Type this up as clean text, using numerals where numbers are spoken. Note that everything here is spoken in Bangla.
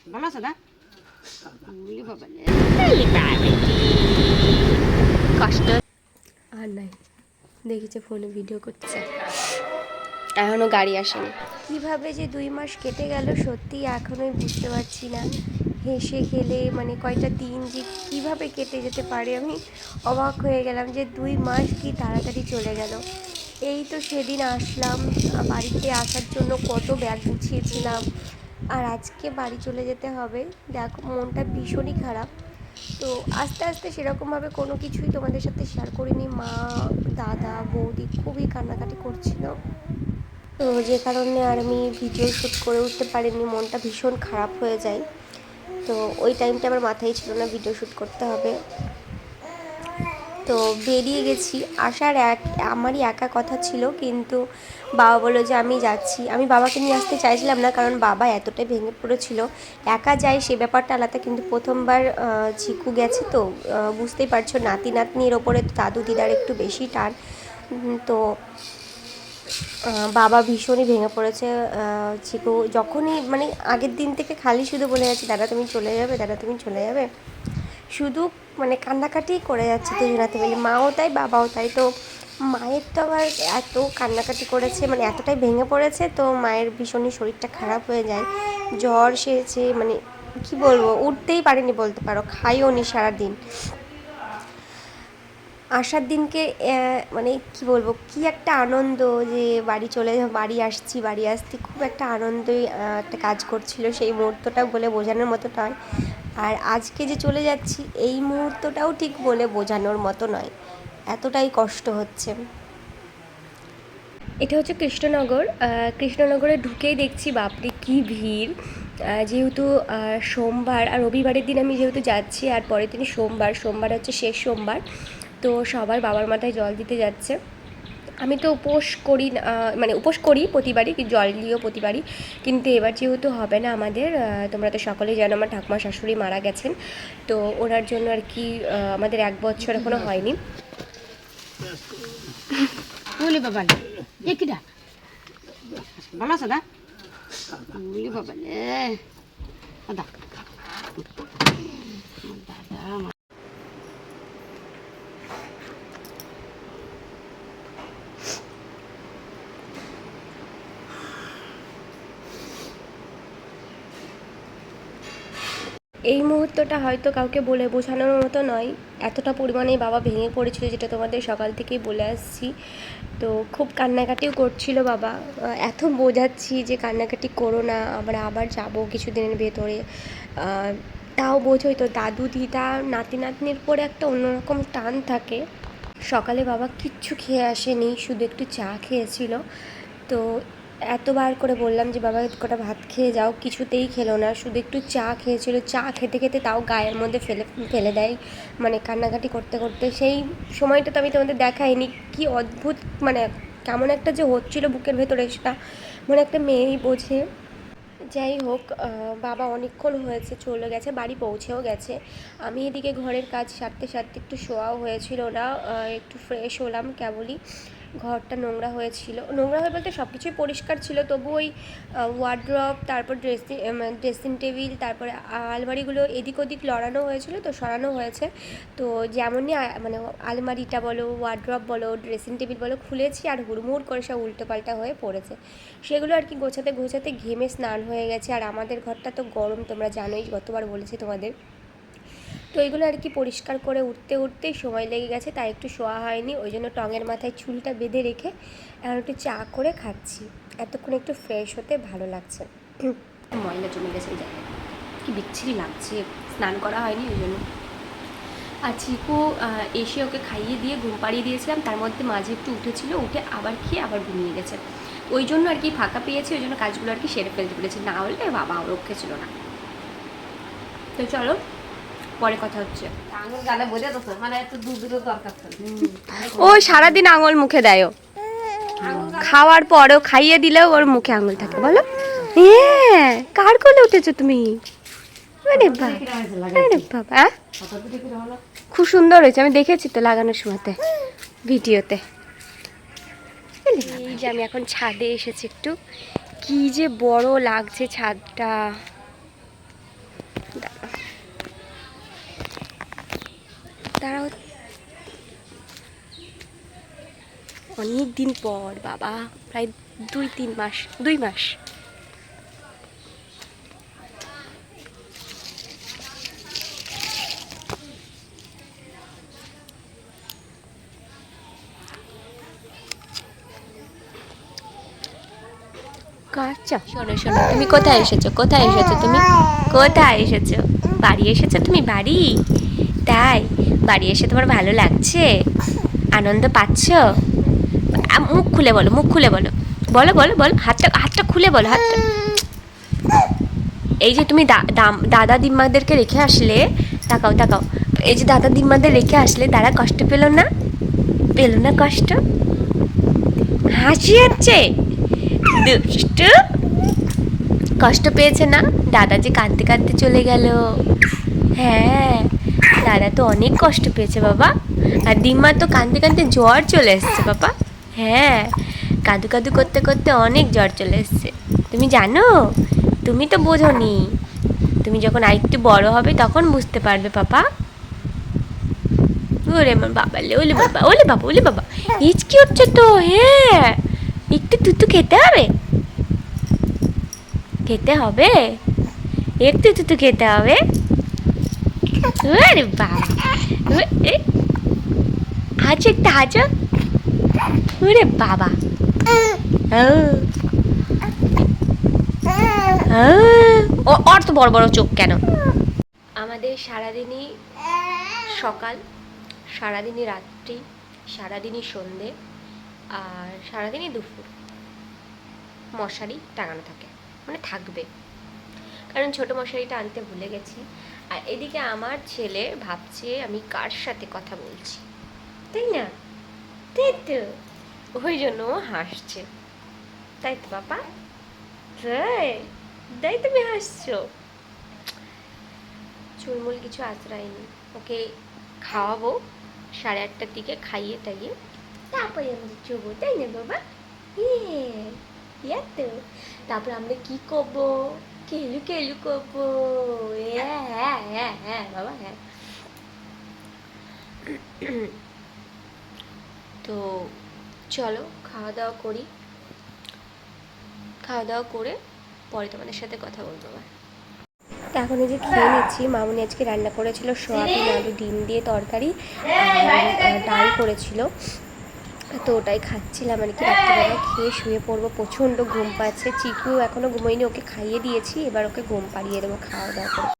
ভালো আছে না? কষ্ট আর নাই, দেখেছে ফোনে ভিডিও করছে, এখনো গাড়ি আসেনি। কিভাবে যে 2 মাস কেটে গেল সত্যি এখনোই বুঝতে পারছি না। হেসে খেলে মানে কয়টা দিন যে কিভাবে কেটে যেতে পারে আমি অবাক হয়ে গেলাম যে 2 মাস কি তাড়াতাড়ি চলে গেল। এই তো সেদিন আসলাম, বাড়িতে আসার জন্য কত ব্যাগ গুছিয়েছিলাম, আর আজকে বাড়ি চলে যেতে হবে। দেখো মনটা ভীষণই খারাপ। তো আস্তে আস্তে সেরকমভাবে কোনো কিছুই তোমাদের সাথে শেয়ার করিনি। মা, দাদা, বৌদি খুবই কান্নাকাটি করছিল, তো যে কারণে আর আমি ভিডিও শ্যুট করে উঠতে পারিনি। মনটা ভীষণ খারাপ হয়ে যায়। তো ওই টাইমটা আমার মাথায় ছিল না ভিডিও শ্যুট করতে হবে। তো বেরিয়ে গেছি। আসার আমারই একা কথা ছিল, কিন্তু বাবা বললো যে আমি যাচ্ছি। আমি বাবাকে নিয়ে আসতে চাইছিলাম না, কারণ বাবা এতটাই ভেঙে পড়েছিল। একা যায় সে ব্যাপারটা আলাদা, কিন্তু প্রথমবার চিকু গেছে, তো বুঝতেই পারছো নাতি নাতনির ওপরে দাদু দিদার একটু বেশি টান। তো বাবা ভীষণই ভেঙে পড়েছে। চিকু যখনই মানে আগের দিন থেকে খালি শুধু বলে যাচ্ছে, দাদা তুমি চলে যাবে, দাদা তুমি চলে যাবে, শুধু মানে কান্নাকাটি করে যাচ্ছে দুজনাতে মিলে, মাও তাই বাবাও তাই। তো মায়ের তো আবার এত কান্নাকাটি করেছে, মানে এতটাই ভেঙে পড়েছে, তো মায়ের ভীষণই শরীরটা খারাপ হয়ে যায়, জ্বর সেরেছে, মানে কি বলবো, উঠতেই পারেনি বলতে পারো, খাইও নি সারাদিন। আসার দিনকে মানে কি বলবো, কি একটা আনন্দ যে বাড়ি আসছি, বাড়ি আসছি, খুব একটা আনন্দই একটা কাজ করছিল সেই মুহূর্তটা, বলে বোঝানোর মতো নয়। আর আজকে যে চলে যাচ্ছি এই মুহূর্তটাও ঠিক বলে বোঝানোর মতো নয়, এতটাই কষ্ট হচ্ছে। এটা হচ্ছে কৃষ্ণনগর। কৃষ্ণনগরে ঢুকেই দেখছি বাপরে কি ভিড়। যেহেতু সোমবার আর রবিবারের দিন আমি যেহেতু যাচ্ছি, আর পরের দিনই সোমবার হচ্ছে শেষ সোমবার, তো সবার বাবার মাথায় জল দিতে যাচ্ছে। আমি তো উপোস করি মানে উপোস করি প্রতিবারই, জল দিয়েও প্রতিবারই, কিন্তু এবার যেহেতু হবে না আমাদের, তোমরা তো সকলেই জানো আমার ঠাকুমা শাশুড়ি মারা গেছেন, তো ওনার জন্য আর কি আমাদের 1 বছর এখনও হয়নি। বলি বাবা কিটা ভালো আছে না? বলি বাবা দাদা দাদা এই মুহূর্তটা হয়তো কাউকে বলে বোঝানোর মতো নয়, এতটা পরিমাণেই বাবা ভেঙে পড়েছিল, যেটা তোমাদের সকাল থেকেই বলে আসছি। তো খুব কান্নাকাটিও করছিল বাবা। এত বোঝাচ্ছি যে কান্নাকাটি করো না, আমরা আবার যাব কিছুদিনের ভেতরে, তাও বোঝোই তো, দাদু দিদা নাতি নাতনির পরে একটা অন্যরকম টান থাকে। সকালে বাবা কিচ্ছু খেয়ে আসেনি, শুধু একটু চা খেয়েছিল। তো এতবার করে বললাম যে বাবা কটা ভাত খেয়ে যাও, কিছুতেই খেলো না, শুধু একটু চা খেয়েছিল। চা খেতে খেতে তাও গায়ের মধ্যে ফেলে ফেলে দেয়, মানে কান্নাকাটি করতে করতে। সেই সময়টা তো আমি তোমাদের দেখাইনি, কি অদ্ভুত, মানে কেমন একটা যে হচ্ছিল বুকের ভেতরে, সেটা মানে একটা মেয়েই বোঝে। যাই হোক, বাবা অনেকক্ষণ হয়েছে চলে গেছে, বাড়ি পৌঁছেও গেছে। আমি এদিকে ঘরের কাজ সারতে সারতে একটু শোয়াও হয়েছিল না, একটু ফ্রেশ হলাম কেবলই। ঘরটা নোংরা হয়েছিল, নোংরা হয়ে বলতে সব কিছুই পরিষ্কার ছিল, তবু ওই ওয়ার্ড্রপ, তারপর ড্রেসিং টেবিল, তারপরে আলমারিগুলো এদিক ওদিক লড়ানো হয়েছিল, তো সরানো হয়েছে। তো যেমনই মানে আলমারিটা বলো, ওয়ার্ড্রপ বলো, ড্রেসিং টেবিল বলো খুলেছি, আর হুড়মুড় করে সব উল্টোপাল্টা হয়ে পড়েছে। সেগুলো আর কি গোছাতে গোছাতে ঘেমে স্নান হয়ে গেছে। আর আমাদের ঘরটা তো গরম, তোমরা জানোই, গতবার বলেছি তোমাদের। তো এগুলো আর কি পরিষ্কার করে উঠতে উঠতেই সময় লেগে গেছে, তাই একটু শোয়া হয়নি, ওই জন্য টঙের মাথায় চুলটা বেঁধে রেখে এখন একটু চা করে খাচ্ছি। এতক্ষণ একটু ফ্রেশ হতে ভালো লাগছে। ময়লা জমে গেছে এই জায়গায়, কি বিচ্ছিরি লাগছে, স্নান করা হয়নি ওই জন্য। আর চিকু এসে ওকে খাইয়ে দিয়ে ঘুম পাড়িয়ে দিয়েছিলাম, তার মধ্যে মাঝে একটু উঠেছিল, উঠে আবার খেয়ে আবার ঘুমিয়ে গেছে। ওই জন্য আর কি ফাঁকা পেয়েছি, ওই জন্য কাজগুলো আর কি সেরে ফেলতে পেরেছি, না হলে বাবা রক্ষে ছিল না। তো চলো পরে কথা হচ্ছে। ও সারাদিন আঙুল মুখে দেয়, খাওয়ার পরেও খাইয়ে দিলেও ওর মুখে আঙুল থাকে। বলো হ্যাঁ, কার কোলে উঠেছো তুমি? আরে বাবা, আরে বাবা, খুব সুন্দর হয়েছে, আমি দেখেছি তো লাগানোর সময়তে ভিডিওতে। এই যে আমি এখন ছাদে এসেছি একটু, কি যে বড় লাগছে ছাদটা। দাঁড়াও, অনেক দিন পর বাবা, প্রায় 2 মাস। আচ্ছা শোনো শোনো, তুমি কোথায় এসেছো তুমি? কোথায় এসেছো? বাড়ি এসেছো তুমি? বাড়ি? তাই? বাড়ি এসে তোমার ভালো লাগছে? আনন্দ পাচ্ছ? মুখ খুলে বলো, বলো বলো বলো, হাতটা খুলে বলো, হাতটা। এই যে তুমি দাদা দিম্মাদেরকে রেখে আসলে, তাকাও তাকাও, এই যে দাদা দিম্মাদের রেখে আসলে, তারা কষ্ট পেল না? কষ্ট? হাসি হচ্ছে? দুষ্টু, কষ্ট পেয়েছে না? দাদা যে কাঁদতে কাঁদতে চলে গেল। হ্যাঁ, দাদা তো অনেক কষ্ট পেয়েছে বাবা। আর দিম্মার তো কাঁদতে কাঁদতে জ্বর চলে এসছে বাবা। হ্যাঁ, কাঁদু কাঁদু করতে করতে অনেক জ্বর চলে এসছে। তুমি জানো? তুমি তো বোঝোনি। তুমি যখন আরেকটু বড় হবে তখন বুঝতে পারবে পাপা। ওরে আমার বাবা, ওলে বাবা, ওলে বাবা, ওলে বাবা, হিচকি হচ্ছে তো। হ্যাঁ, একটু তুতু খেতে হবে, একটু তুতু খেতে হবে। আরে বাবা, হাঁচো একটা হাঁচো। ওরে বাবা, ওর তো বড় বড় চোখ কেন? আমাদের সারাদিনই সকাল, সারাদিনই রাত্রি, সারাদিনই সন্ধে, আর সারাদিনই দুপুর মশারি টাঙানো থাকে, মানে থাকবে, কারণ ছোট মশারিটা আনতে ভুলে গেছি। আর এদিকে আমার ছেলে ভাবছে আমি কার সাথে কথা বলছি, তাই না? তাই তো, ওই জন্য ও হাসছে, তাই তো বাবা? তাই তুমি হাসছো? চুলমুল কিছু আঁচড়ায়নি, ওকে খাওয়াবো 8:30টার দিকে, খাইয়ে টাইয়ে তারপরে আমরা চুবো, তাই না বাবা? তো তারপর আমরা কি করবো? কেলু কেলু করবো। হ্যাঁ হ্যাঁ হ্যাঁ হ্যাঁ বাবা, হ্যাঁ। তো চলো খাওয়া দাওয়া করি, খাওয়া দাওয়া করে পরে তোমাদের সাথে কথা বলবো। এখন এই যে খেয়ে নিচ্ছি। মামুনি আজকে রান্না করেছিল সোয়াবিন আলু ডিম দিয়ে তরকারি, আর ডাল করেছিল, তো ওটাই খাচ্ছিলাম আর কি। রাত্রিবেলা খেয়ে শুয়ে পড়বো, প্রচণ্ড ঘুম পাচ্ছে। চিকু এখনও ঘুমোয়নি, ওকে খাইয়ে দিয়েছি, এবার ওকে ঘুম পাড়িয়ে দেবো খাওয়া দাওয়া করে।